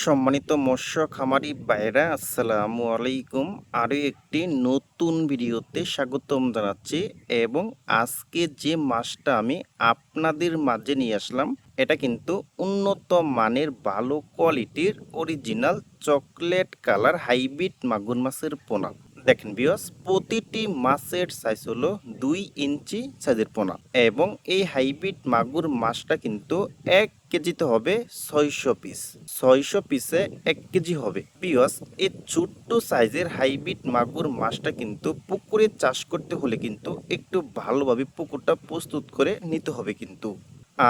সম্মানিত মৎস্য খামারি ভাইরা আসসালামু আলাইকুম। আরও একটি নতুন ভিডিওতে স্বাগতম জানাচ্ছি। এবং আজকে যে মাছটা আমি আপনাদের মাঝে নিয়ে আসলাম, এটা কিন্তু উন্নত মানের ভালো কোয়ালিটির অরিজিনাল চকলেট কালার হাইব্রিড মাগুর মাছের পোনা। দেখেন ভিউয়ার্স, প্রতিটি মাছের সাইজ হলো 2 ইঞ্চি সাইজের পোনা। এবং এই হাইব্রিড মাগুর মাছটা কিন্তু 1 কেজিতে হবে 600 পিস। 600 পিসে 1 কেজি হবে। ভিউয়ার্স, এই ছোট্ট সাইজের হাইব্রিড মাগুর মাছটা কিন্তু পুকুরে চাষ করতে হলে কিন্তু একটু ভালোভাবে পুকুরটা প্রস্তুত করে নিতে হবে কিন্তু।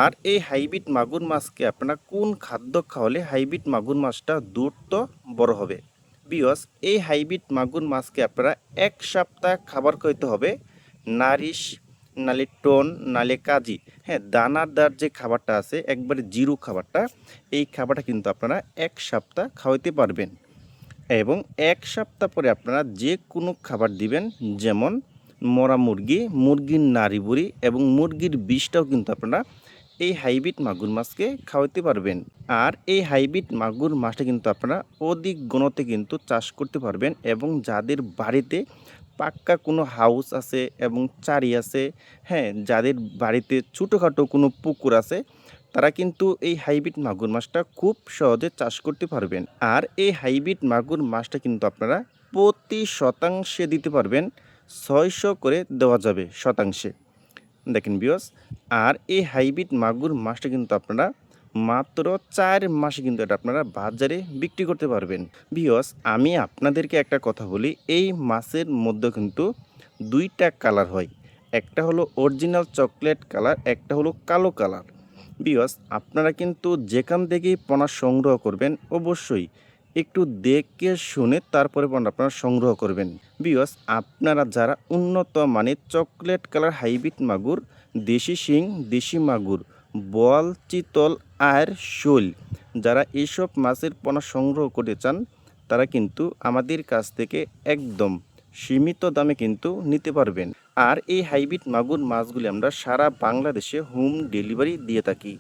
আর এই হাইব্রিড মাগুর মাছকে আপনারা কোন খাদ্য খাওয়ালে হাইব্রিড মাগুর মাছটা দ্রুত বড় হবে? বিয়স, এই হাইব্রিড মাগুর মাছকে আপনারা 1 সপ্তাহ খাবার খাইতে হবে নারিশ, নালে টোন, নালে কাজি। হ্যাঁ, দানাদার যে খাবারটা আছে একবারে জিরো খাবারটা, এই খাবারটা কিন্তু আপনারা 1 সপ্তাহ খাওয়াইতে পারবেন। এবং 1 সপ্তাহ পরে আপনারা যে কোনো খাবার দিবেন, যেমন মরা মুরগি, মুরগির নাড়ি বুড়ি এবং মুরগির বিষটাও কিন্তু আপনারা এই হাইব্রিড মাগুর মাছকে খাওয়াতে পারবেন। আর এই হাইব্রিড মাগুর মাছটা কিন্তু আপনারা অধিক গণতে কিন্তু চাষ করতে পারবেন। এবং যাদের বাড়িতে পাক্কা কোনো হাউস আছে এবং চারি আছে, হ্যাঁ, যাদের বাড়িতে ছোটোখাটো কোনো পুকুর আছে, তারা কিন্তু এই হাইব্রিড মাগুর মাছটা খুব সহজে চাষ করতে পারবেন। আর এই হাইব্রিড মাগুর মাছটা কিন্তু আপনারা প্রতি শতাংশে দিতে পারবেন 600 করে দেওয়া যাবে শতাংশে। দেখেন ভিউয়ার্স, আর এই হাইব্রিড মাগুর মাছটা কিন্তু আপনারা মাত্র 4 মাসে কিন্তু এটা আপনারা বাজারে বিক্রি করতে পারবেন। ভিউয়ার্স, আমি আপনাদেরকে একটা কথা বলি, এই মাছের মধ্যে কিন্তু 2টা কালার হয়। একটা হলো অরিজিনাল চকলেট কালার, একটা হলো কালো কালার। ভিউয়ার্স, আপনারা কিন্তু যেখান থেকেই পোনা সংগ্রহ করবেন অবশ্যই একটু দেখে শুনে তারপরে পোনা আপনারা সংগ্রহ করবেন। ভিউয়ার্স, আপনারা যারা উন্নত মানের চকলেট কালার হাইব্রিড মাগুর, দেশি শিং, দেশি মাগুর, বোয়াল, চিতল আর শোল, যারা এইসব মাছের পোনা সংগ্রহ করতে চান, তারা কিন্তু আমাদের কাছ থেকে একদম সীমিত দামে কিন্তু নিতে পারবেন। আর এই হাইব্রিড মাগুর মাছগুলি আমরা সারা বাংলাদেশে হোম ডেলিভারি দিয়ে থাকি।